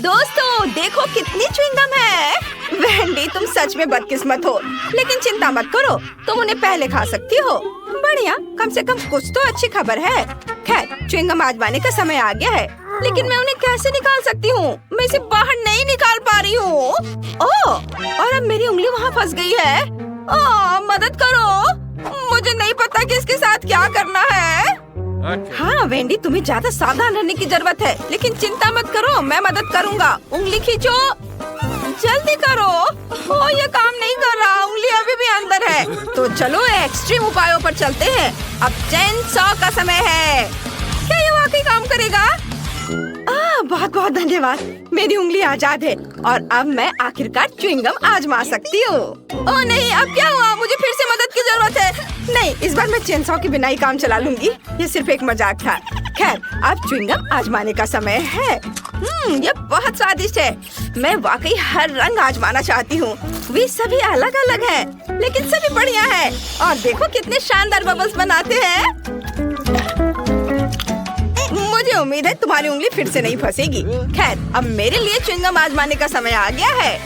दोस्तों देखो कितनी च्युइंगम है। वेंडी तुम सच में बदकिस्मत हो, लेकिन चिंता मत करो, तुम उन्हें पहले खा सकती हो। बढ़िया, कम से कम कुछ तो अच्छी खबर है। खैर च्युइंगम आजमाने का समय आ गया है, लेकिन मैं उन्हें कैसे निकाल सकती हूँ? मैं इसे बाहर नहीं निकाल पा रही हूँ। ओह, और अब मेरी उंगली वहाँ फंस गई है। ओह, मदद करो, मुझे नहीं पता कि इसके साथ क्या करना है। हाँ वेंडी, तुम्हें ज्यादा सावधान रहने की जरूरत है, लेकिन चिंता मत करो, मैं मदद करूँगा। उंगली खींचो, जल्दी करो। ओह, ये काम नहीं कर रहा, उंगली अभी भी अंदर है। तो चलो एक्सट्रीम उपायों पर चलते हैं। अब चेन सॉ का समय है। क्या ये वाकई काम करेगा? बहुत बहुत धन्यवाद, मेरी उंगली आजाद है और अब मैं आखिरकार च्युइंगम आजमा सकती हूँ। ओह नहीं, अब क्या हुआ? मुझे फिर से मदद की जरूरत है। नहीं, इस बार मैं चेन सॉ के बिना ही काम चला लूंगी। ये सिर्फ एक मजाक था। खैर, अब च्युइंगम आजमाने का समय है। ये बहुत स्वादिष्ट है। मैं वाकई हर रंग आजमाना चाहती हूँ। वे सभी अलग अलग हैं, लेकिन सभी बढ़िया है। और देखो कितने शानदार बबल्स बनाते हैं। मुझे उम्मीद है तुम्हारी उंगली फिर से नहीं फंसेगी। खैर, अब मेरे लिए च्युइंगम आजमाने का समय आ गया है।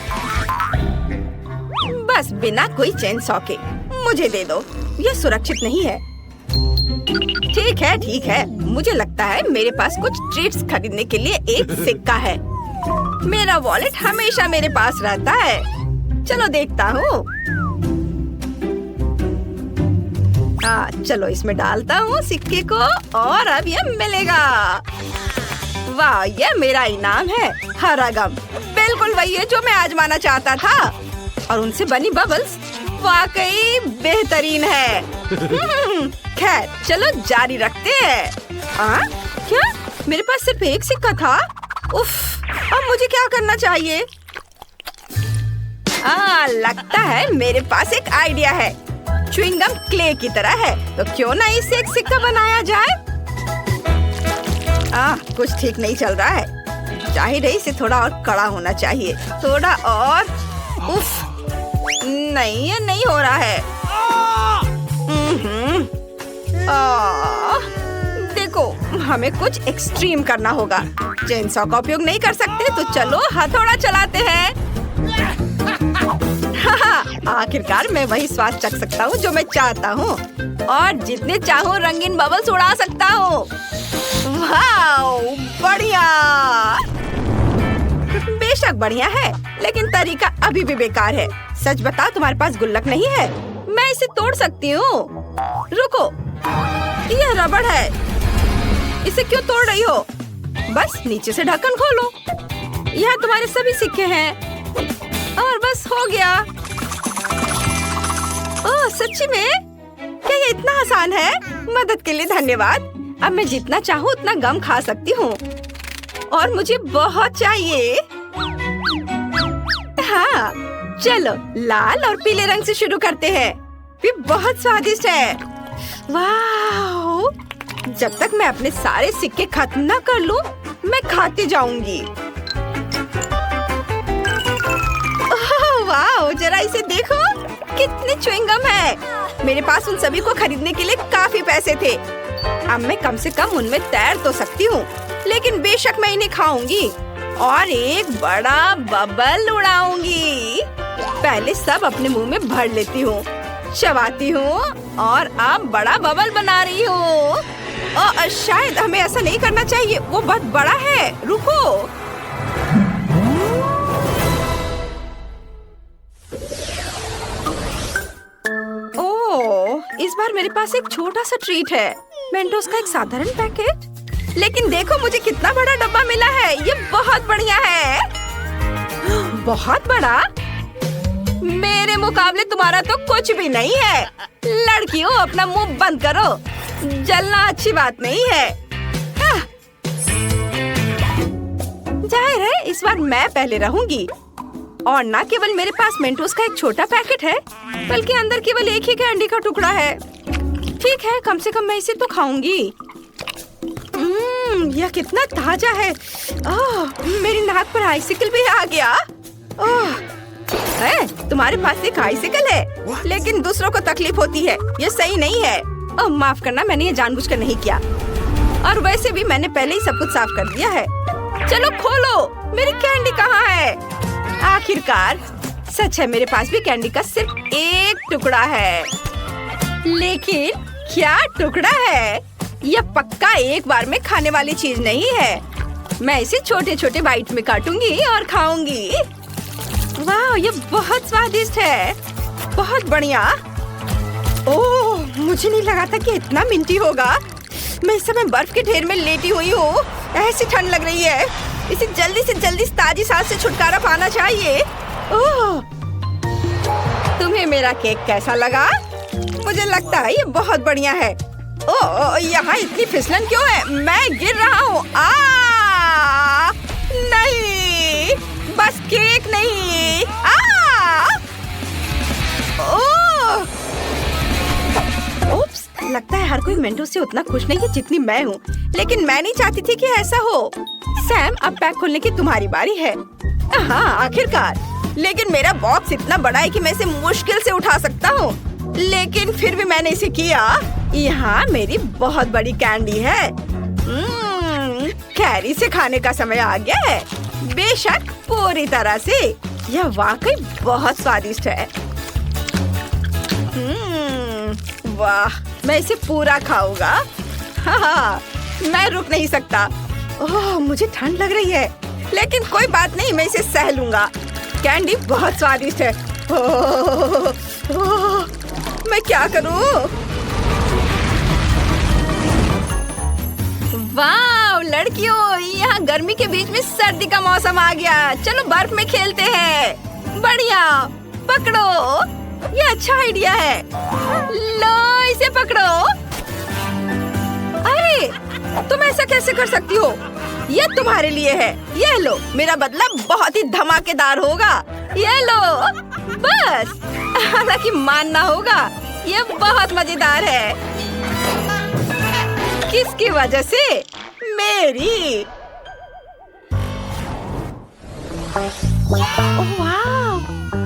बस बिना कोई चेन सॉ के मुझे दे दो, ये सुरक्षित नहीं है। ठीक है, मुझे लगता है मेरे पास कुछ ट्रीट्स खरीदने के लिए एक सिक्का है। मेरा वॉलेट हमेशा मेरे पास रहता है। चलो देखता हूँ। चलो इसमें डालता हूँ सिक्के को और अब ये मिलेगा। वाह, ये मेरा इनाम है, हरा गम। बिल्कुल वही है जो मैं आजमाना चाहता था। और उनसे बनी बबल्स वाकई बेहतरीन है। खैर, चलो जारी रखते हैं। क्या? मेरे पास सिर्फ एक सिक्का था? उफ, अब मुझे क्या करना चाहिए? लगता है मेरे पास एक आइडिया है। च्युइंगम क्ले की तरह है, तो क्यों ना इससे एक सिक्का बनाया जाए? कुछ ठीक नहीं चल रहा है। जाहिर है इसे थोड़ा और कड़ा होना चाहिए। थोड़ा और। उफ, नहीं, ये नहीं हो रहा है। देखो, हमें कुछ एक्सट्रीम करना होगा। चेन सॉ का उपयोग नहीं कर सकते, तो चलो हथौड़ा चलाते हैं। आखिरकार मैं वही स्वाद चख सकता हूँ जो मैं चाहता हूँ, और जितने चाहूँ रंगीन बबल्स उड़ा सकता हूँ। वाओ, बढ़िया। बेशक बढ़िया है, लेकिन तरीका अभी भी बेकार है। सच बता, तुम्हारे पास गुल्लक नहीं है? मैं इसे तोड़ सकती हूँ। रुको, यह रबड़ है, इसे क्यों तोड़ रही हो? बस नीचे से ढक्कन खोलो। यहाँ तुम्हारे सभी सिक्के हैं और बस हो गया। ओह, सच्ची में? क्या ये इतना आसान है? मदद के लिए धन्यवाद। अब मैं जितना चाहूँ उतना गम खा सकती हूँ, और मुझे बहुत चाहिए। हाँ, चलो लाल और पीले रंग से शुरू करते हैं। ये बहुत स्वादिष्ट है। वाह! जब तक मैं अपने सारे सिक्के खत्म न कर लूं, मैं खाती जाऊंगी। वाह, जरा इसे देखो, कितने च्युइंगम है। मेरे पास उन सभी को खरीदने के लिए काफी पैसे थे। अब मैं कम से कम उनमें तैर तो सकती हूँ, लेकिन बेशक मैं इन्हें खाऊंगी और एक बड़ा बबल उड़ाऊंगी। पहले सब अपने मुंह में भर लेती हूँ, चबाती हूँ और अब बड़ा बबल बना रही हूँ। शायद हमें ऐसा नहीं करना चाहिए, वो बहुत बड़ा है। रुको। इस बार मेरे पास एक छोटा सा ट्रीट है, मेंटोस का एक साधारण पैकेट। लेकिन देखो मुझे कितना बड़ा डब्बा मिला है, ये बहुत बढ़िया है। बहुत बड़ा? मेरे मुकाबले तुम्हारा तो कुछ भी नहीं है। लड़कियों, अपना मुंह बंद करो, जलना अच्छी बात नहीं है। जाहिर है इस बार मैं पहले रहूंगी। और न केवल मेरे पास मेंटोस का एक छोटा पैकेट है, बल्कि अंदर केवल एक ही कैंडी का टुकड़ा है। ठीक है, कम से कम मैं इसे तो खाऊंगी। यह कितना ताजा है। मेरी नाक पर आइसिकल भी आ गया। तुम्हारे पास एक आइसिकल है, लेकिन दूसरों को तकलीफ होती है, ये सही नहीं है। माफ करना, मैंने ये जानबूझकर नहीं किया। और वैसे भी मैंने पहले ही सब कुछ साफ कर दिया है। चलो खोलो, मेरी कैंडी कहाँ है? आखिरकार सच है, मेरे पास भी कैंडी का सिर्फ एक टुकड़ा है। लेकिन क्या टुकड़ा है? यह पक्का एक बार में खाने वाली चीज नहीं है। मैं इसे छोटे छोटे बाइट में काटूंगी और खाऊंगी। वाह, ये बहुत स्वादिष्ट है, बहुत बढ़िया। ओह, मुझे नहीं लगा था कि इतना मिंटी होगा। मैं इस समय बर्फ के ढेर में लेटी हुई हूँ। ऐसी ठंड लग रही है, इसे जल्दी से जल्दी ताजी सांस से छुटकारा पाना चाहिए। ओह, तुम्हें मेरा केक कैसा लगा? मुझे लगता है ये बहुत बढ़िया है। ओह, यहाँ इतनी फिसलन क्यों है? मैं गिर रहा हूँ। नहीं, बस केक नहीं। ओह, उप्स, लगता है हर कोई मेंटो से उतना खुश नहीं है जितनी मैं हूँ। लेकिन मैं नहीं चाहती थी कि ऐसा हो। सैम, अब पैक खोलने की तुम्हारी बारी है। हाँ, आखिरकार। लेकिन मेरा बॉक्स इतना बड़ा है कि मैं इसे मुश्किल से उठा सकता हूँ। लेकिन फिर भी मैंने इसे किया। यहाँ मेरी बहुत बड़ी कैंडी है। कैरी से खाने का समय आ गया है। बेशक, पूरी तरह से। यह वाकई बहुत स्वादिष्ट है। वाह, मैं इसे पूरा खाऊंगा। हाँ, मैं रुक नहीं सकता। ओह, मुझे ठंड लग रही है, लेकिन कोई बात नहीं, मैं इसे सह लूंगा। कैंडी बहुत स्वादिष्ट है। ओह, मैं क्या करूं? वाह लड़कियों, यहाँ गर्मी के बीच में सर्दी का मौसम आ गया। चलो बर्फ में खेलते हैं। बढ़िया, पकड़ो, ये अच्छा आइडिया है। लो, इसे पकड़ो। अरे, तुम ऐसा कैसे कर सकती हो? ये तुम्हारे लिए है। ये लो, मेरा बदला बहुत ही धमाकेदार होगा। ये लो, बस। हालांकि मानना होगा, ये बहुत मजेदार है। किसकी वजह से? मेरी। वाह,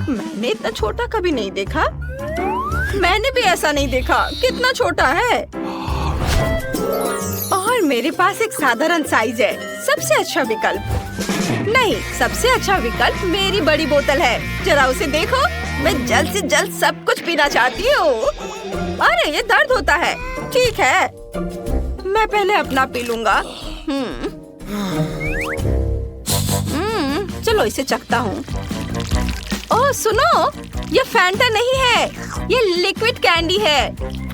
मैंने इतना छोटा कभी नहीं देखा। मैंने भी ऐसा नहीं देखा। कितना छोटा है। और मेरे पास एक साधारण साइज है। सबसे अच्छा विकल्प नहीं, सबसे अच्छा विकल्प मेरी बड़ी बोतल है। जरा उसे देखो। मैं जल्द से जल्द सब कुछ पीना चाहती हूँ। अरे, ये दर्द होता है। ठीक है, मैं पहले अपना पी लूंगा। चलो इसे चखता हूँ। ओह सुनो, ये फैंटा नहीं है, ये लिक्विड कैंडी है।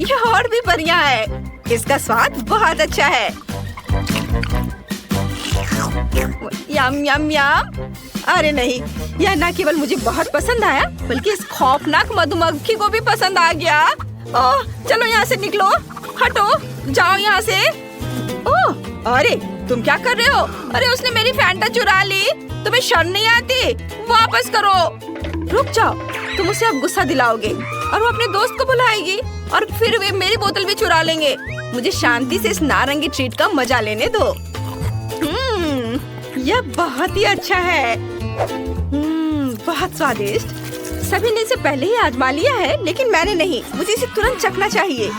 ये और भी बढ़िया है। इसका स्वाद बहुत अच्छा है। यम यम यम। अरे नहीं, यह न केवल मुझे बहुत पसंद आया, बल्कि इस खौफनाक मधुमक्खी को भी पसंद आ गया। ओह, चलो यहाँ से निकलो। हटो, जाओ यहाँ से। ओह, अरे तुम क्या कर रहे हो? अरे, उसने मेरी फैंटा चुरा ली। तुम्हें शर्म नहीं आती? वापस करो। रुक जाओ, तुम उसे अब गुस्सा दिलाओगे और वो अपने दोस्त को बुलाएगी और फिर वे मेरी बोतल भी चुरा लेंगे। मुझे शांति से इस नारंगी ट्रीट का मजा लेने दो। यह बहुत ही अच्छा है। बहुत स्वादिष्ट। सभी ने इसे पहले ही आजमा लिया है, लेकिन मैंने नहीं। मुझे इसे तुरंत चखना चाहिए।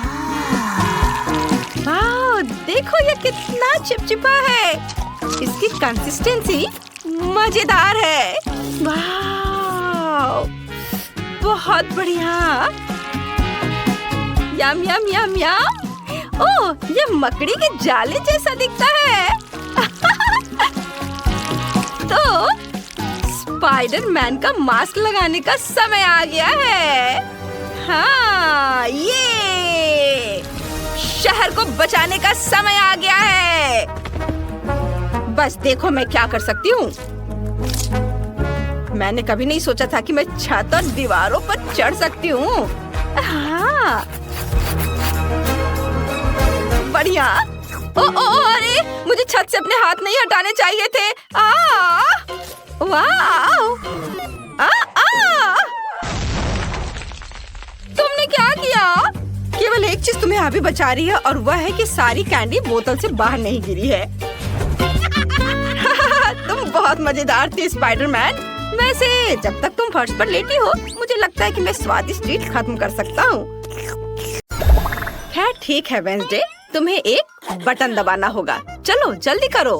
वाह, देखो ये कितना चिपचिपा है। इसकी कंसिस्टेंसी मजेदार है। वाह, बहुत बढ़िया। यम यम यम यम। ओह, ये मकड़ी के जाले जैसा दिखता है। तो स्पाइडरमैन का मास्क लगाने का समय आ गया है। हाँ, ये शहर को बचाने का समय आ गया है। बस देखो मैं क्या कर सकती हूँ। मैंने कभी नहीं सोचा था कि मैं छत और दीवारों पर चढ़ सकती हूँ। हाँ, बढ़िया। अरे, मुझे छत से अपने हाथ नहीं हटाने चाहिए थे। वाह! तुमने क्या किया? केवल एक चीज तुम्हें अभी बचा रही है और वह है कि सारी कैंडी बोतल से बाहर नहीं गिरी है। तुम बहुत मजेदार थी स्पाइडरमैन। वैसे जब तक तुम फर्श पर लेटी हो, मुझे लगता है कि मैं स्वादिष्ट ट्रीट खत्म कर सकता हूँ। खैर ठीक है वेंसडे, तुम्हें एक बटन दबाना होगा। चलो जल्दी करो।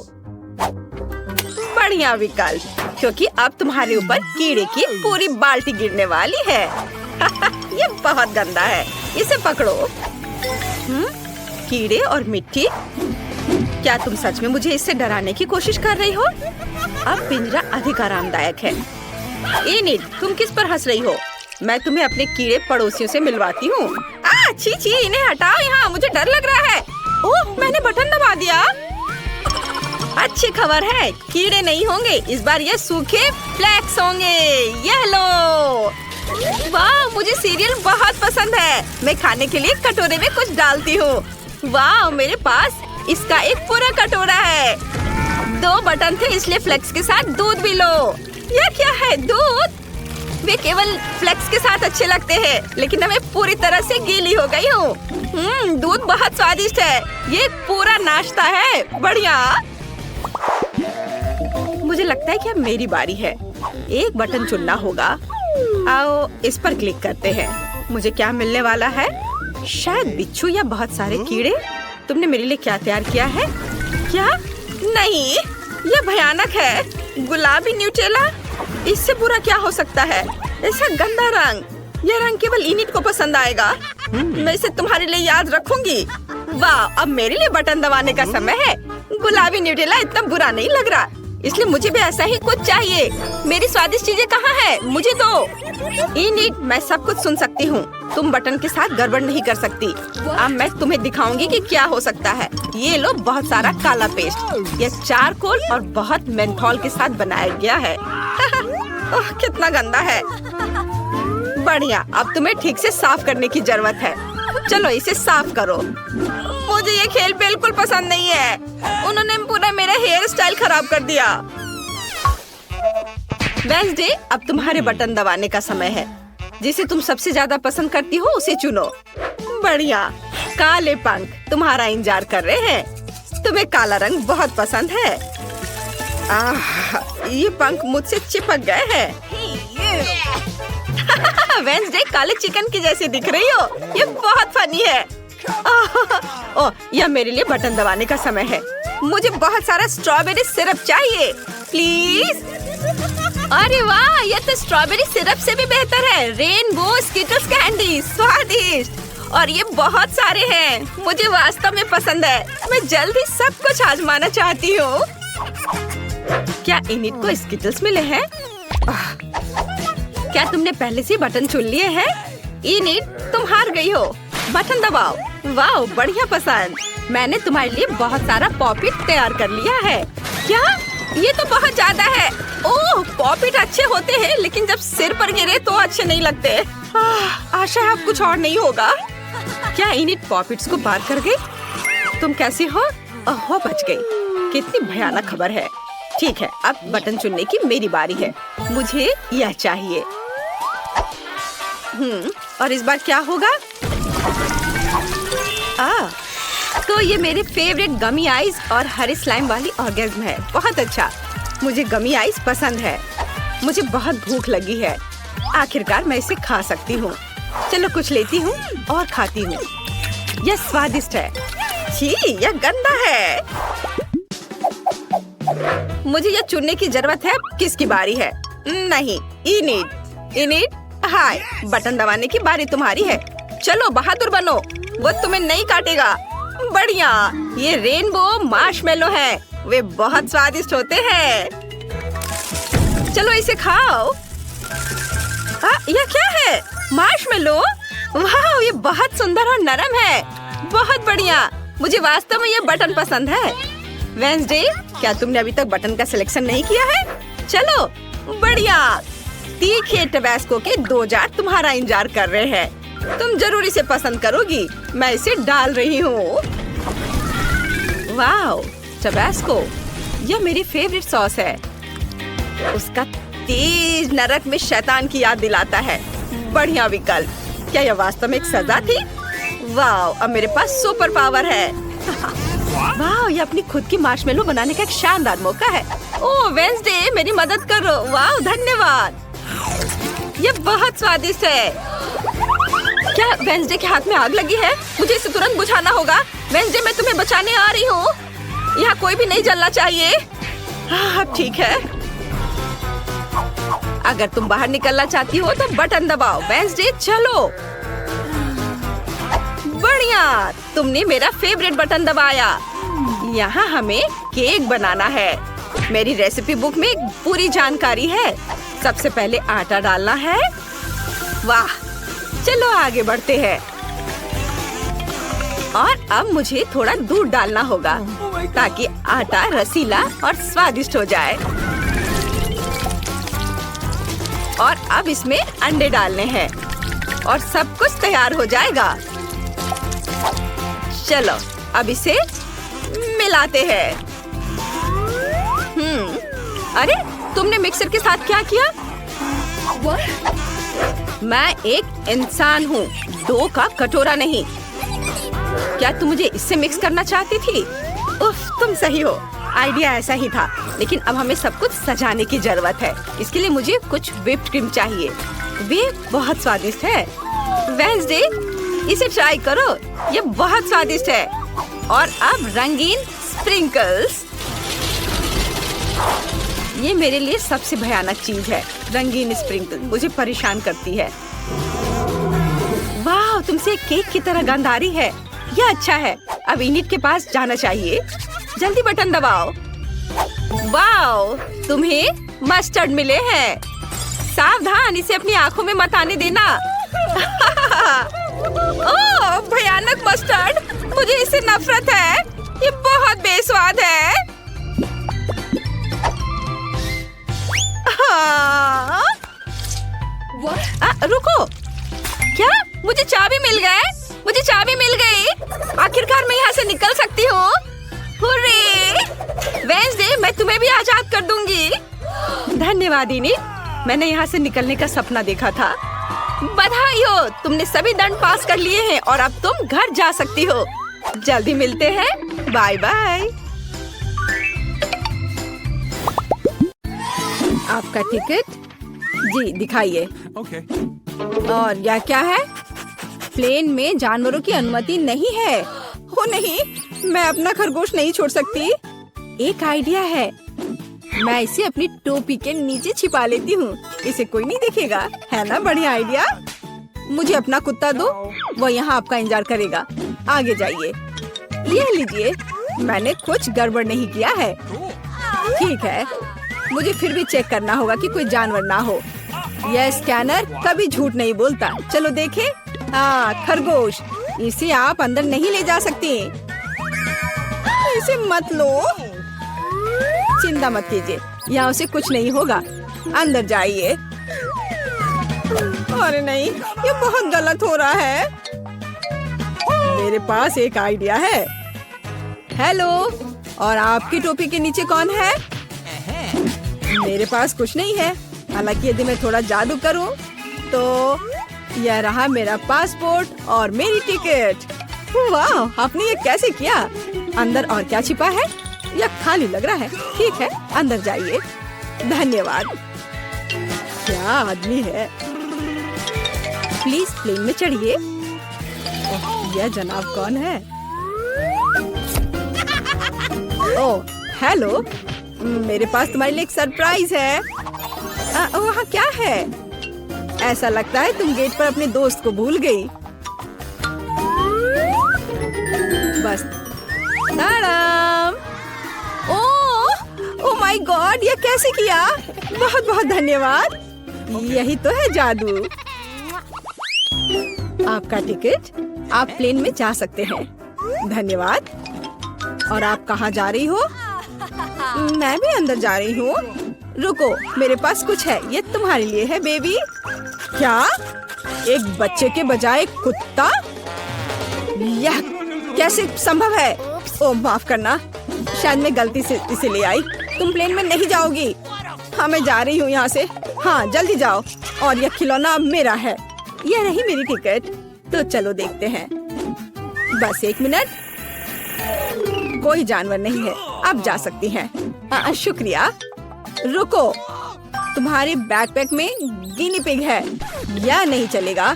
बढ़िया विकल्प, क्योंकि अब तुम्हारे ऊपर कीड़े की पूरी बाल्टी गिरने वाली है। ये बहुत गंदा है, इसे पकड़ो। कीड़े और मिट्टी, क्या तुम सच में मुझे इससे डराने की कोशिश कर रही हो? अब पिंजरा अधिक आरामदायक है। इनिट, तुम किस पर हंस रही हो? मैं तुम्हें अपने कीड़े पड़ोसियों से मिलवाती हूँ। छी छी, इन्हें हटाओ यहाँ, मुझे डर लग रहा है। ओह, मैंने बटन दबा दिया। अच्छी खबर है, कीड़े नहीं होंगे, इस बार ये सूखे फ्लेक्स होंगे। ये लो। वाह, मुझे सीरियल बहुत पसंद है। मैं खाने के लिए कटोरे में कुछ डालती हूँ। वाह, मेरे पास इसका एक पूरा कटोरा है। 2 बटन थे, इसलिए फ्लेक्स के साथ दूध भी लो। यह क्या है? दूध? वे केवल फ्लेक्स के साथ अच्छे लगते हैं, लेकिन मैं पूरी तरह से गीली हो गई हूँ। दूध बहुत स्वादिष्ट है। ये पूरा नाश्ता है। बढ़िया। मुझे लगता है कि अब मेरी बारी है। एक बटन चुनना होगा। आओ, इस पर क्लिक करते हैं। मुझे क्या मिलने वाला है? शायद बिच्छू या बहुत सारे कीड़े। तुमने मेरे लिए क्या तैयार किया है? क्या? नहीं, यह भयानक है। गुलाबी न्यूटेला, इससे बुरा क्या हो सकता है? ऐसा गंदा रंग। यह रंग केवल इनिट को पसंद आएगा। मैं इसे तुम्हारे लिए याद रखूंगी। वाह, अब मेरे लिए बटन दबाने का समय है। गुलाबी न्यूटेला इतना बुरा नहीं लग रहा, इसलिए मुझे भी ऐसा ही कुछ चाहिए। मेरी स्वादिष्ट चीजें कहाँ है? मुझे दो। इनिट, मैं सब कुछ सुन सकती हूँ। तुम बटन के साथ गड़बड़ नहीं कर सकती। अब मैं तुम्हें दिखाऊंगी कि क्या हो सकता है। ये लो, बहुत सारा काला पेस्ट। ये चारकोल और बहुत मेंथोल के साथ बनाया गया है। ओह, कितना गंदा है। बढ़िया, अब तुम्हें ठीक से साफ करने की जरूरत है। चलो इसे साफ करो। मुझे ये खेल बिल्कुल पसंद नहीं है। उन्होंने पूरा मेरा हेयर स्टाइल खराब कर दिया। वेडनेसडे, अब तुम्हारे बटन दबाने का समय है। जिसे तुम सबसे ज्यादा पसंद करती हो उसे चुनो। बढ़िया। काले पंख तुम्हारा इंतजार कर रहे हैं। तुम्हें काला रंग बहुत पसंद है। ये पंख मुझसे चिपक गए हैं। वेडनेसडे, काले चिकन की जैसी दिख रही हो। ये बहुत फनी है। ओह, यह मेरे लिए बटन दबाने का समय है। मुझे बहुत सारा स्ट्रॉबेरी सिरप चाहिए, प्लीज। अरे वाह, यह तो स्ट्रॉबेरी सिरप से भी बेहतर है। रेनबो स्किटल्स कैंडी, स्वादिष्ट। और ये बहुत सारे हैं। मुझे वास्तव में पसंद है। मैं जल्द ही सब कुछ आजमाना चाहती हूँ। क्या इनिट को स्किटल्स मिले हैं? क्या तुमने पहले से बटन चुन लिए हैं? इनिट, तुम हार गई हो। बटन दबाओ। वाह, बढ़िया पसंद। मैंने तुम्हारे लिए बहुत सारा पॉपिट तैयार कर लिया है। क्या? ये तो बहुत ज्यादा है। ओह, पॉपिट अच्छे होते हैं, लेकिन जब सिर पर गिरे तो अच्छे नहीं लगते। आशा है अब कुछ और नहीं होगा। क्या इनिट पॉपिट्स को पार कर गई? तुम कैसी हो? ओह, बच गई। कितनी भयानक खबर है। ठीक है, अब बटन चुनने की मेरी बारी है। मुझे यह चाहिए। और इस बार क्या होगा? तो ये मेरे फेवरेट गमी आइस और हरे स्लाइम वाली ऑर्गेज्म है। बहुत अच्छा, मुझे गमी आइस पसंद है। मुझे बहुत भूख लगी है। आखिरकार मैं इसे खा सकती हूँ। चलो कुछ लेती हूँ और खाती हूँ। यह स्वादिष्ट है। छी, यह गंदा है। मुझे यह चुनने की जरूरत है। किसकी बारी है? नहीं, इनिट, हाय, बटन दबाने की बारी तुम्हारी है। चलो बहादुर बनो, वो तुम्हें नहीं काटेगा। बढ़िया, ये रेनबो मार्शमेलो है। वे बहुत स्वादिष्ट होते हैं। चलो इसे खाओ। यह क्या है? मार्शमेलो? वाह, ये बहुत सुंदर और नरम है। बहुत बढ़िया, मुझे वास्तव में ये बटन पसंद है। वेडनेसडे, क्या तुमने अभी तक बटन का सिलेक्शन नहीं किया है? चलो, बढ़िया। तीखे टबैस्को के 2 जार तुम्हारा इंतजार कर रहे हैं। तुम जरूर इसे पसंद करोगी। मैं इसे डाल रही हूँ। वाह, टबैस्को, यह मेरी फेवरेट सॉस है। उसका तेज नरक में शैतान की याद दिलाता है। बढ़िया विकल्प। क्या यह वास्तव में एक सजा थी? वाह, अब मेरे पास सुपर पावर है। वाह, ये अपनी खुद की मार्शमेलो बनाने का एक शानदार मौका है। ओह वेडनेसडे, मेरी मदद करो। वाह, धन्यवाद। ये बहुत स्वादिष्ट है। क्या वेडनेसडे के हाथ में आग लगी है? मुझे इसे तुरंत बुझाना होगा। वेडनेसडे, मैं तुम्हें बचाने आ रही हूँ। यहाँ कोई भी नहीं जलना चाहिए। अब ठीक है। अगर तुम बाहर निकलना चाहती हो तो बटन दबाओ। वेडनेसडे चलो। बढ़िया, तुमने मेरा फेवरेट बटन दबाया। यहाँ हमें केक बनाना है। मेरी रेसिपी बुक में पूरी जानकारी है। सबसे पहले आटा डालना है। वाह, चलो आगे बढ़ते हैं। और अब मुझे थोड़ा दूध डालना होगा ताकि आटा रसीला और स्वादिष्ट हो जाए। और अब इसमें अंडे डालने हैं और सब कुछ तैयार हो जाएगा। चलो अब इसे मिलाते हैं। अरे तुमने मिक्सर के साथ क्या किया? मैं एक इंसान हूँ, डो का कटोरा नहीं। क्या तुम मुझे इससे मिक्स करना चाहती थी? उफ, तुम सही हो। आइडिया ऐसा ही था, लेकिन अब हमें सब कुछ सजाने की जरूरत है। इसके लिए मुझे कुछ व्हिप्ड क्रीम चाहिए। वे बहुत स्वादिष्ट है। वेडनेसडे, इसे ट्राई करो, ये बहुत स्वादिष्ट है। और अब रंगीन स्प्रिंकल्स। ये मेरे लिए सबसे भयानक चीज है। रंगीन स्प्रिंकल मुझे परेशान करती है। वाह, तुमसे केक की तरह गंध आ रही है। यह अच्छा है। अब इनिट के पास जाना चाहिए। जल्दी बटन दबाओ। वाह, तुम्हें मस्टर्ड मिले हैं। सावधान, इसे अपनी आंखों में मत आने देना। ओह, भयानक मस्टर्ड, मुझे इससे नफरत है। ये बहुत बेस्वाद है। रुको, क्या मुझे चाबी मिल गए? मुझे चाबी मिल गई। आखिरकार मैं यहाँ से निकल सकती हूँ। हुर्रे! वेडनेसडे, मैं तुम्हें भी आजाद कर दूंगी। धन्यवाद इनिट, मैंने यहाँ से निकलने का सपना देखा था। बधाई हो, तुमने सभी दंड पास कर लिए हैं और अब तुम घर जा सकती हो। जल्दी मिलते हैं। Bye bye. आपका टिकट जी दिखाइए। और यह क्या है? प्लेन में जानवरों की अनुमति नहीं है। हो नहीं, मैं अपना खरगोश नहीं छोड़ सकती। एक आइडिया है, मैं इसे अपनी टोपी के नीचे छिपा लेती हूँ। इसे कोई नहीं देखेगा, है ना? बढ़िया आइडिया। मुझे अपना कुत्ता दो, वो यहाँ आपका इंतजार करेगा। आगे जाइए। ये लीजिए, मैंने कुछ गड़बड़ नहीं किया है। ठीक है, मुझे फिर भी चेक करना होगा कि कोई जानवर ना हो। यह स्कैनर कभी झूठ नहीं बोलता। चलो देखें। हाँ, खरगोश। इसे आप अंदर नहीं ले जा सकती। इसे मत लो। चिंता मत कीजिए, यहाँ उसे कुछ नहीं होगा। अंदर जाइए। अरे नहीं, ये बहुत गलत हो रहा है। मेरे पास एक आइडिया है। हेलो, और आपकी टोपी के नीचे कौन है? मेरे पास कुछ नहीं है। हालांकि यदि मैं थोड़ा जादू करूं तो यह रहा मेरा पासपोर्ट और मेरी टिकट। वाह, आपने ये कैसे किया? अंदर और क्या छिपा है? यह खाली लग रहा है। ठीक है, अंदर जाइए। धन्यवाद। क्या आदमी है। प्लीज प्लेन में चढ़िए। यह जनाब कौन है? ओह, हेलो, मेरे पास तुम्हारे लिए एक सरप्राइज है। वहाँ क्या है? ऐसा लगता है तुम गेट पर अपने दोस्त को भूल गई। बस। ताड़ाम! ओह माय गॉड, ये कैसे किया? बहुत बहुत धन्यवाद। यही तो है जादू। आपका टिकट, आप प्लेन में जा सकते हैं। धन्यवाद। और आप कहाँ जा रही हो? मैं भी अंदर जा रही हूँ। रुको, मेरे पास कुछ है। ये तुम्हारे लिए है बेबी। क्या? एक बच्चे के बजाय कुत्ता? यह कैसे संभव है? ओह, माफ करना, शायद मैं गलती से इसे ले आई। तुम प्लेन में नहीं जाओगी। हाँ, मैं जा रही हूँ यहाँ से। हाँ, जल्दी जाओ। और यह खिलौना अब मेरा है। यह रही मेरी टिकट। तो चलो देखते हैं। बस एक मिनट। कोई जानवर नहीं है, अब जा सकती हैं। शुक्रिया। रुको, तुम्हारे बैकपैक में गिनी पिग है। यह नहीं चलेगा।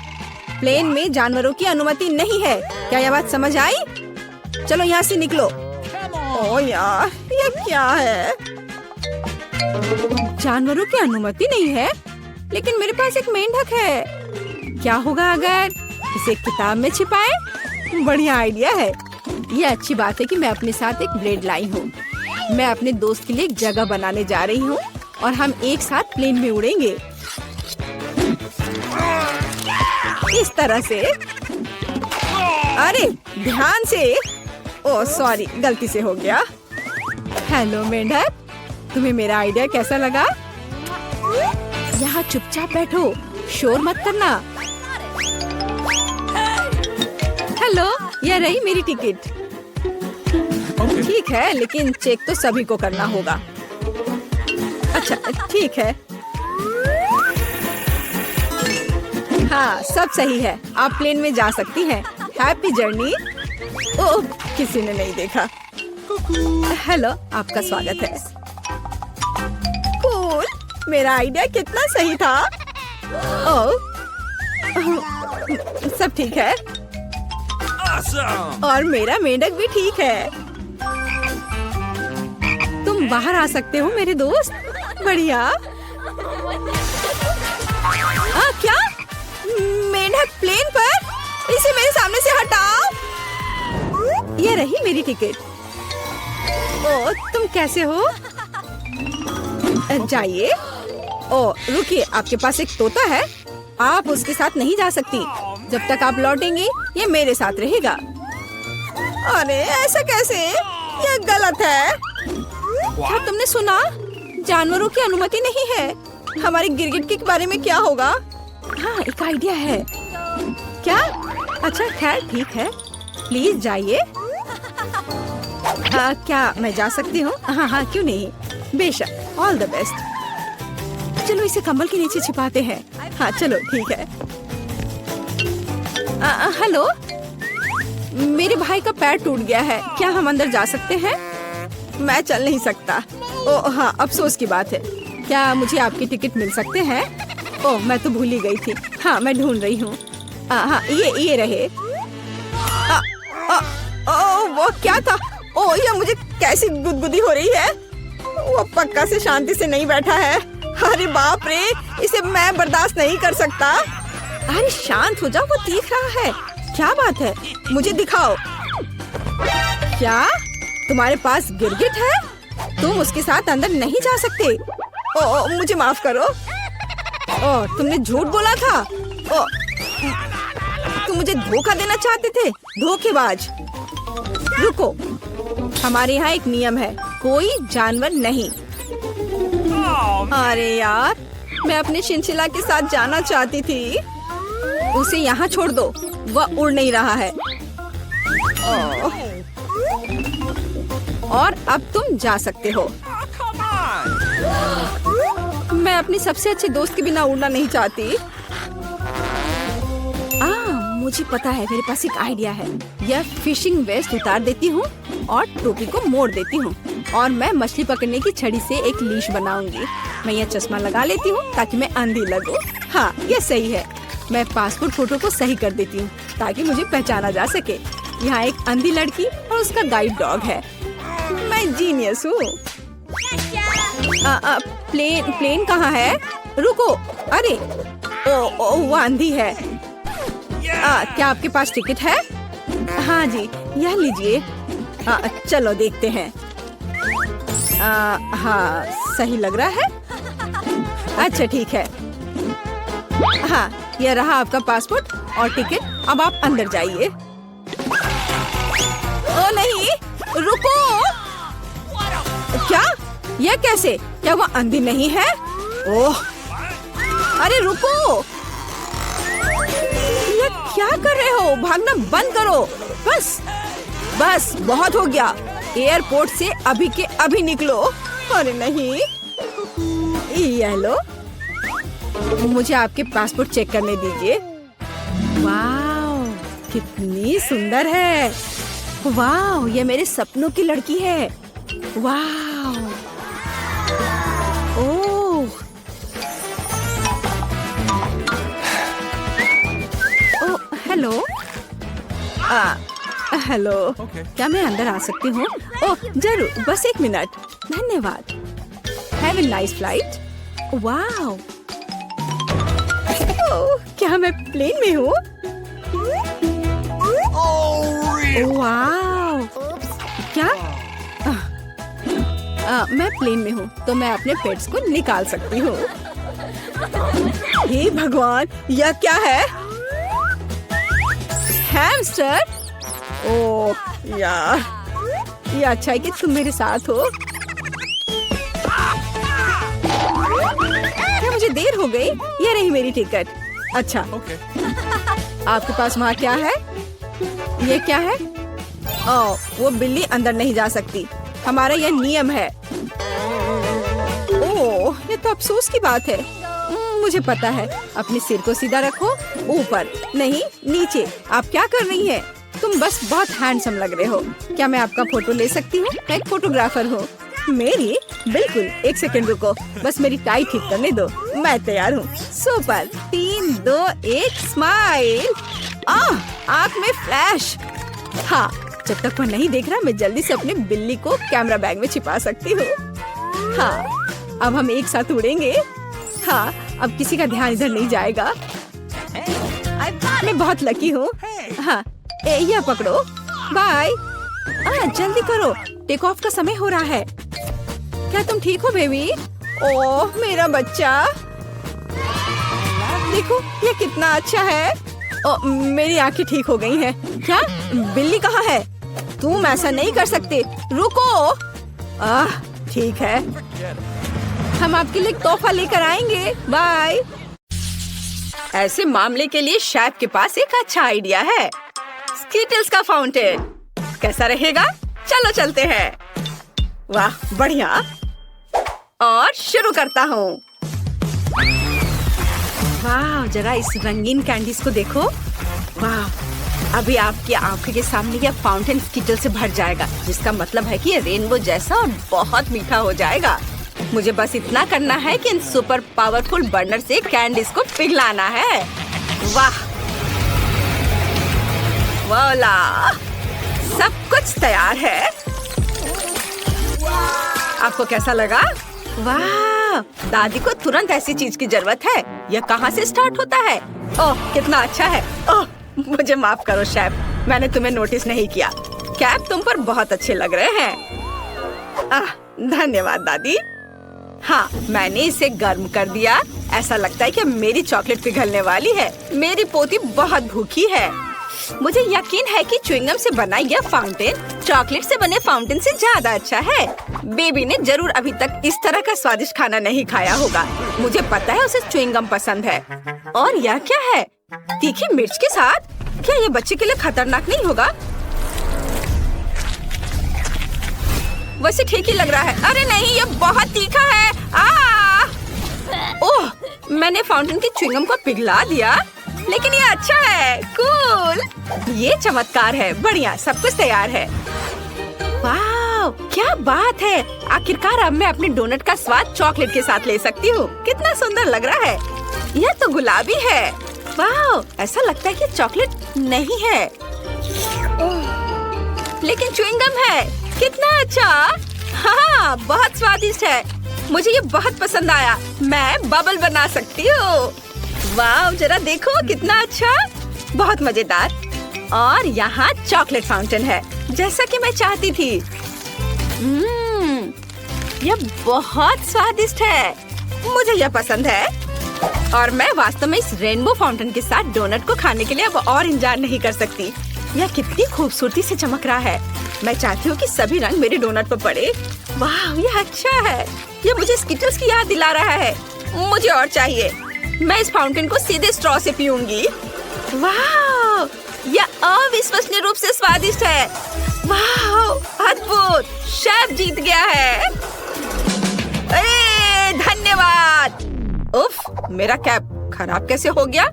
प्लेन में जानवरों की अनुमति नहीं है। क्या यह बात समझ आई? चलो यहाँ से निकलो। ओह यार, ये क्या है? जानवरों की अनुमति नहीं है, लेकिन मेरे पास एक मेंढक है। क्या होगा अगर इसे किताब में छिपाए? बढ़िया आइडिया है। ये अच्छी बात है कि मैं अपने साथ एक ब्लेड लाई हूँ। मैं अपने दोस्त के लिए एक जगह बनाने जा रही हूँ और हम एक साथ प्लेन में उड़ेंगे। इस तरह से। अरे ध्यान से। ओह सॉरी, गलती से हो गया। हेलो मेंढक, तुम्हें मेरा आइडिया कैसा लगा? यहाँ चुपचाप बैठो, शोर मत करना। हेलो, यह रही मेरी टिकट। ठीक है, लेकिन चेक तो सभी को करना होगा। अच्छा ठीक है। हाँ सब सही है, आप प्लेन में जा सकती हैं। Happy journey. ओह, किसी ने नहीं देखा। हेलो, आपका स्वागत है। कूल, मेरा आइडिया कितना सही था। ओह, सब ठीक है। और मेरा मेंढक भी ठीक है। तुम बाहर आ सकते हो मेरे दोस्त। बढ़िया। क्या मेंढक प्लेन पर? इसे मेरे सामने से हटाओ। ये रही मेरी टिकट। ओ, तुम कैसे हो? जाइए। ओ रुकिए, आपके पास एक तोता है। आप उसके साथ नहीं जा सकती। जब तक आप लौटेंगे ये मेरे साथ रहेगा। अरे ऐसा कैसे? ये गलत है। क्या तुमने सुना? जानवरों की अनुमति नहीं है। हमारे गिरगिट के बारे में क्या होगा? हाँ एक आइडिया है। क्या? अच्छा खैर ठीक है, प्लीज जाइए। क्या मैं जा सकती हूँ? हाँ हाँ क्यों नहीं, बेशक। All the best. चलो इसे कंबल के नीचे छिपाते हैं। हाँ चलो ठीक है। हेलो, मेरे भाई का पैर टूट गया है। क्या हम अंदर जा सकते हैं? मैं चल नहीं सकता। ओह हाँ, अफसोस की बात है। क्या मुझे आपकी टिकट मिल सकते हैं? ओह मैं तो भूल ही गई थी। हाँ मैं ढूंढ रही हूँ। हाँ ये रहे। वो क्या था? ओह ये मुझे कैसी गुदगुदी हो रही है। वो पक्का से शांति से नहीं बैठा है। अरे बाप रे, इसे मैं बर्दाश्त नहीं कर सकता। अरे शांत हो जाओ, वो देख रहा है। क्या बात है, मुझे दिखाओ। क्या तुम्हारे पास गिरगिट है? तुम उसके साथ अंदर नहीं जा सकते। ओ मुझे माफ करो। ओ तुमने झूठ बोला था। ओ तुम मुझे धोखा देना चाहते थे, धोखेबाज। रुको, हमारे यहाँ एक नियम है, कोई जानवर नहीं। अरे यार, मैं अपने चिंचिला के साथ जाना चाहती थी। उसे यहाँ छोड़ दो, वह उड़ नहीं रहा है। और अब तुम जा सकते हो। मैं अपनी सबसे अच्छे दोस्त के बिना उड़ना नहीं चाहती। मुझे पता है, मेरे पास एक आइडिया है। यह फिशिंग वेस्ट उतार देती हूँ और टोपी को मोड़ देती हूँ और मैं मछली पकड़ने की छड़ी से एक लीश बनाऊंगी। मैं यह चश्मा लगा लेती हूँ ताकि मैं अंधी लगूं। हाँ ये सही है। मैं पासपोर्ट फोटो को सही कर देती हूँ ताकि मुझे पहचाना जा सके। यहाँ एक अंधी लड़की और उसका गाइड डॉग है। मैं जीनियस हूँ। प्लेन कहाँ है? रुको। अरे ओ वो अंधी है। क्या आपके पास टिकट है? हाँ जी, यह लीजिए। चलो देखते हैं। हाँ सही लग रहा है। अच्छा ठीक है। हाँ यह रहा आपका पासपोर्ट और टिकट। अब आप अंदर जाइए। ओ नहीं, रुको। क्या? यह कैसे? क्या वो अंधी नहीं है? ओह अरे रुको, ये क्या कर रहे हो? भागना बंद करो। बस बहुत हो गया। एयरपोर्ट से अभी के अभी निकलो। अरे नहीं, ये लो, मुझे आपके पासपोर्ट चेक करने दीजिए। वाह कितनी सुंदर है। वाह ये मेरे सपनों की लड़की है। वाह ओह हेलो। हेलो क्या मैं अंदर आ सकती हूँ? ओह जरूर, बस एक मिनट। धन्यवाद। Have a nice flight. Wow, oh, क्या मैं प्लेन में हूँ? वाओ, क्या? मैं प्लेन में हूँ तो मैं अपने पेट्स को निकाल सकती हूँ। हे भगवान, यह क्या है? हैमस्टर? ओह यार, ये अच्छा है कि तुम मेरे साथ हो। क्या मुझे देर हो गई? ये रही मेरी टिकट। अच्छा, आपके पास वहाँ क्या है? ये क्या है? ओह, वो बिल्ली अंदर नहीं जा सकती, हमारा यह नियम है। ओह, ये तो अफसोस की बात है। मुझे पता है, अपने सिर को सीधा रखो, ऊपर नहीं नीचे। आप क्या कर रही हैं? तुम बस बहुत हैंडसम लग रहे हो। क्या मैं आपका फोटो ले सकती हूँ? मैं एक फोटोग्राफर हूँ। मेरी? बिल्कुल, एक सेकंड रुको, बस मेरी टाई ठीक करने दो। मैं तैयार हूँ। Super, 3, 2, 1, smile. आँख में फ्लैश। हाँ, जब तक वो नहीं देख रहा, मैं जल्दी से अपनी बिल्ली को कैमरा बैग में छिपा सकती हूँ। हाँ, अब हम एक साथ उड़ेंगे। हाँ, अब किसी का ध्यान इधर नहीं जाएगा। मैं बहुत लकी हूँ। हाँ, यह पकड़ो। बाय। जल्दी करो, टेक ऑफ का समय हो रहा है। क्या तुम ठीक हो बेबी? ओह, मेरा बच्चा, देखो ये कितना अच्छा है। ओह, मेरी आंखें ठीक हो गई हैं। क्या? बिल्ली कहाँ है? तुम ऐसा नहीं कर सकते, रुको। ठीक है, हम आपके लिए एक तोहफा लेकर आएंगे। बाय। ऐसे मामले के लिए शेफ के पास एक अच्छा आइडिया है। स्कीटल्स का फाउंटेन कैसा रहेगा? चलो चलते हैं। वाह, बढ़िया। और शुरू करता हूँ। वाह, जरा इस रंगीन कैंडीज को देखो। वाह, अभी आपकी आंखों के सामने यह फाउंटेन स्कीटल से भर जाएगा, जिसका मतलब है कि ये रेनबो जैसा और बहुत मीठा हो जाएगा। मुझे बस इतना करना है कि इन सुपर पावरफुल बर्नर से कैंडीज को पिघलाना है। वाह, वाला, सब कुछ तैयार है। आपको कैसा लगा? वाह, दादी को तुरंत ऐसी चीज की जरूरत है। यह कहाँ से स्टार्ट होता है? ओह, कितना अच्छा है। ओह, मुझे माफ करो शेफ, मैंने तुम्हें नोटिस नहीं किया। कैप तुम पर बहुत अच्छे लग रहे हैं। धन्यवाद दादी। हाँ, मैंने इसे गर्म कर दिया। ऐसा लगता है कि मेरी चॉकलेट पिघलने वाली है। मेरी पोती बहुत भूखी है। मुझे यकीन है कि च्युइंगम से बना यह फाउंटेन चॉकलेट से बने फाउंटेन से ज्यादा अच्छा है। बेबी ने जरूर अभी तक इस तरह का स्वादिष्ट खाना नहीं खाया होगा। मुझे पता है उसे च्युइंगम पसंद है। और यह क्या है? तीखी मिर्च के साथ? क्या यह बच्चे के लिए खतरनाक नहीं होगा? वैसे ठीक ही लग रहा है। अरे नहीं, यह बहुत तीखा है। ओह, मैंने फाउंटेन की च्युइंगम को पिघला दिया, लेकिन ये अच्छा है। कूल, ये चमत्कार है। बढ़िया, सब कुछ तैयार है। वाह, क्या बात है। आखिरकार अब मैं अपने डोनट का स्वाद चॉकलेट के साथ ले सकती हूँ। कितना सुंदर लग रहा है। यह तो गुलाबी है। वाह, ऐसा लगता है कि चॉकलेट नहीं है, लेकिन च्युइंगम है। कितना अच्छा। हाँ, बहुत स्वादिष्ट है। मुझे ये बहुत पसंद आया। मैं बबल बना सकती हूँ। वाह, जरा देखो कितना अच्छा, बहुत मजेदार। और यहाँ चॉकलेट फाउंटेन है, जैसा कि मैं चाहती थी। यह बहुत स्वादिष्ट है। मुझे यह पसंद है। और मैं वास्तव में इस रेनबो फाउंटेन के साथ डोनट को खाने के लिए अब और इंतजार नहीं कर सकती। यह कितनी खूबसूरती से चमक रहा है। मैं चाहती हूँ कि सभी रंग मेरे डोनट पर पड़े। वाह, यह अच्छा है। यह मुझे स्कीटल्स की याद दिला रहा है। मुझे और चाहिए। मैं इस फाउंटेन को सीधे स्ट्रॉ से पीऊंगी। वाह, यह अविश्वसनीय रूप से स्वादिष्ट है। वाह, अद्भुत। शेफ जीत गया है। अरे धन्यवाद। उफ, मेरा कैप खराब कैसे हो गया?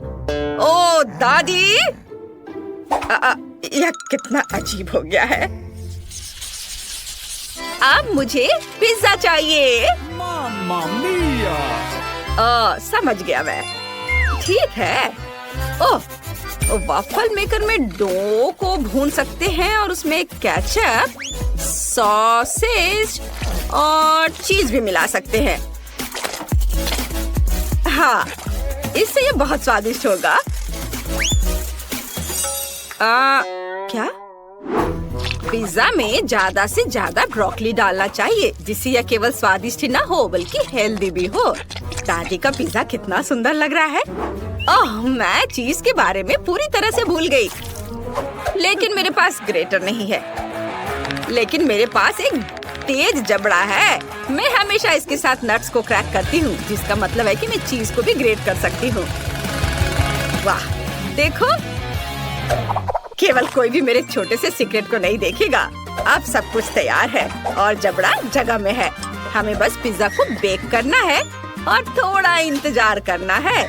ओ दादी, यह कितना अजीब हो गया है। अब मुझे पिज्जा चाहिए। Mamma mia! समझ गया मैं। ठीक है। ओह, वॉफल मेकर में डो को भून सकते हैं और उसमें केचप, सॉसेज और चीज भी मिला सकते हैं। हाँ, इससे ये बहुत स्वादिष्ट होगा। क्या? पिज्जा में ज्यादा से ज्यादा ब्रोकली डालना चाहिए, जिससे यह केवल स्वादिष्ट ही ना हो बल्कि हेल्दी भी हो। दादी का पिज्जा कितना सुंदर लग रहा है। ओह, मैं चीज के बारे में पूरी तरह से भूल गई। लेकिन मेरे पास ग्रेटर नहीं है। लेकिन मेरे पास एक तेज जबड़ा है। मैं हमेशा इसके साथ नट्स को क्रैक करती हूँ, जिसका मतलब है कि मैं चीज को भी ग्रेट कर सकती हूँ। वाह, देखो, केवल कोई भी मेरे छोटे से सीक्रेट को नहीं देखेगा। अब सब कुछ तैयार है और जबड़ा जगह में है। हमें बस पिज्जा को बेक करना है और थोड़ा इंतजार करना है।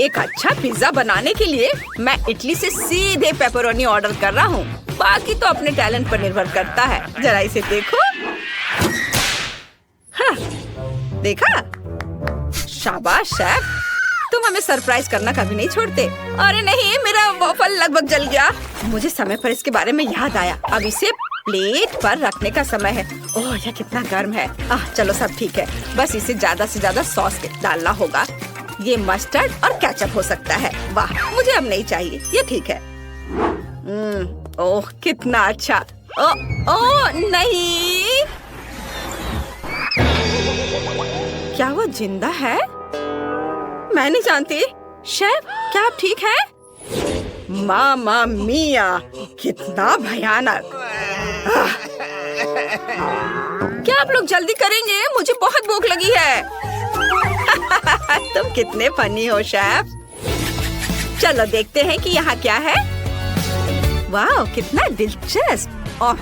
एक अच्छा पिज्जा बनाने के लिए मैं इटली से सीधे पेपरोनी ऑर्डर कर रहा हूँ। बाकी तो अपने टैलेंट पर निर्भर करता है। जरा इसे देखो। हाँ, देखा? शाबाश शेफ, तुम हमें सरप्राइज करना कभी नहीं छोड़ते। अरे नहीं, मेरा वॉफल लगभग जल गया। मुझे समय पर इसके बारे में याद आया। अब इसे प्लेट पर रखने का समय है। ओह, यह कितना गर्म है। चलो सब ठीक है। बस इसे ज्यादा से ज्यादा सॉस डालना होगा। ये मस्टर्ड और केचप हो सकता है। वाह, मुझे अब नहीं चाहिए, ये ठीक है। ओह, कितना अच्छा। ओह नहीं, क्या वो जिंदा है? मैं नहीं जानती। शेफ, क्या आप ठीक हैं? मामा मिया, कितना भयानक। क्या आप लोग जल्दी करेंगे? मुझे बहुत भूख लगी है। तुम कितने फनी हो शेफ। चलो देखते हैं कि यहाँ क्या है। वाह, कितना दिलचस्प। ओह,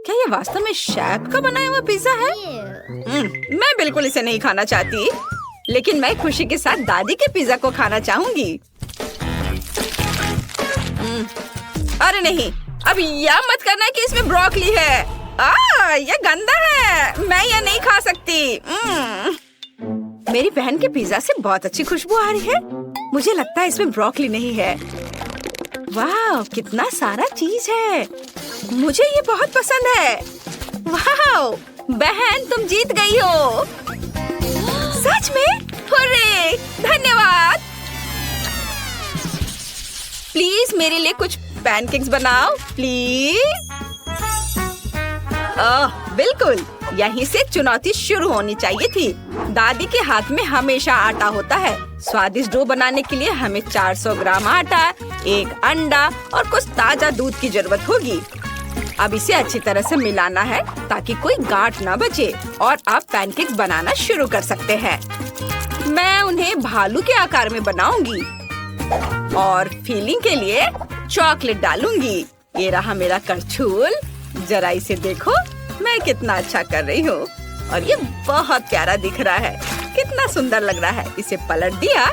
क्या ये वास्तव में शेफ का बनाया हुआ पिज्जा है? मैं बिल्कुल इसे नहीं खाना चाहती, लेकिन मैं खुशी के साथ दादी के पिज्जा को खाना चाहूंगी। अरे नहीं, अब यह मत करना कि इसमें ब्रोकली है। यह गंदा है। मैं यह नहीं खा सकती। मेरी बहन के पिज्जा से बहुत अच्छी खुशबू आ रही है। मुझे लगता है इसमें ब्रोकली नहीं है। वाह, कितना सारा चीज है। मुझे ये बहुत पसंद है। वाह, बहन तुम जीत गई हो। सच में? हुर्रे! धन्यवाद। प्लीज मेरे लिए कुछ पैनकेक्स बनाओ, प्लीज। बिल्कुल, यहीं से चुनौती शुरू होनी चाहिए थी। दादी के हाथ में हमेशा आटा होता है। स्वादिष्ट डो बनाने के लिए हमें 400 ग्राम आटा, 1 अंडा और कुछ ताजा दूध की जरूरत होगी। अब इसे अच्छी तरह से मिलाना है ताकि कोई गांठ न बचे और आप पैनकेक्स बनाना शुरू कर सकते हैं। मैं उन्हें भालू के आकार में बनाऊंगी और फिलिंग के लिए चॉकलेट डालूंगी। ये रहा मेरा करछूल। जरा इसे देखो, मैं कितना अच्छा कर रही हूँ और ये बहुत प्यारा दिख रहा है। कितना सुंदर लग रहा है। इसे पलट दिया।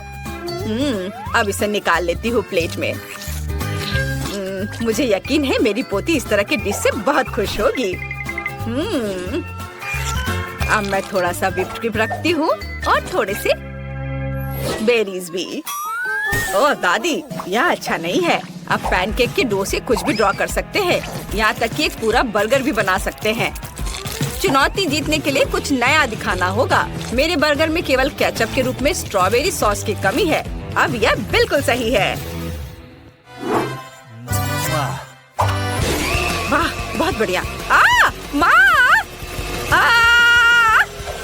अब इसे निकाल लेती हूँ प्लेट में। मुझे यकीन है मेरी पोती इस तरह के डिश से बहुत खुश होगी। अब मैं थोड़ा सा व्हिप्ड क्रीम रखती हूँ और थोड़े से बेरीज भी। ओह दादी, यह अच्छा नहीं है। आप पैनकेक के डो से कुछ भी ड्रॉ कर सकते हैं। यहाँ तक कि एक पूरा बर्गर भी बना सकते हैं। चुनौती जीतने के लिए कुछ नया दिखाना होगा। मेरे बर्गर में केवल केचप के रूप में स्ट्रॉबेरी सॉस की कमी है। अब यह बिल्कुल सही है। वाह, बहुत बढ़िया। माँ!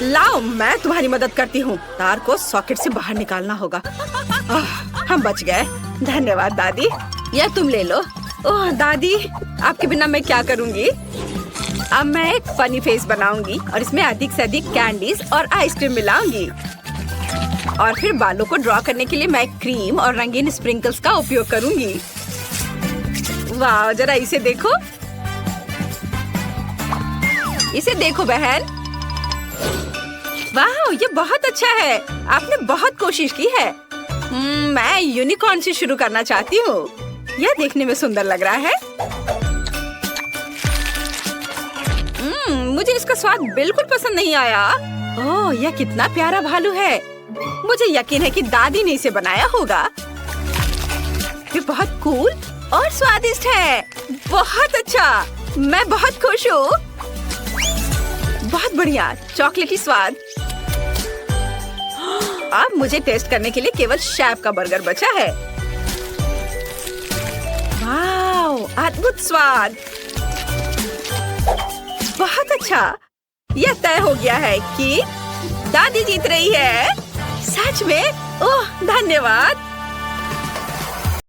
लाओ, मैं तुम्हारी मदद करती हूँ। तार को सॉकेट से बाहर निकालना होगा। हम बच गए। धन्यवाद दादी। यह तुम ले लो। ओह दादी, आपके बिना मैं क्या करूँगी? अब मैं एक फनी फेस बनाऊंगी और इसमें अधिक से अधिक कैंडीज और आइसक्रीम मिलाऊंगी। और फिर बालों को ड्रॉ करने के लिए मैं क्रीम और रंगीन स्प्रिंकल्स का उपयोग करूंगी। वाह, जरा इसे देखो। इसे देखो बहन। वाह, ये बहुत अच्छा है। आपने बहुत कोशिश की है। मैं यूनिकॉर्न से शुरू करना चाहती हूँ। यह देखने में सुंदर लग रहा है। मुझे इसका स्वाद बिल्कुल पसंद नहीं आया। ओह, यह कितना प्यारा भालू है। मुझे यकीन है कि दादी ने इसे बनाया होगा। ये बहुत कूल और स्वादिष्ट है। बहुत अच्छा, मैं बहुत खुश हूँ। बहुत बढ़िया, चॉकलेटी स्वाद। अब मुझे टेस्ट करने के लिए केवल शेफ का बर्गर बचा है। वाओ, अद्भुत स्वाद। बहुत अच्छा। यह तय हो गया है कि दादी जीत रही है। सच में? ओह, धन्यवाद।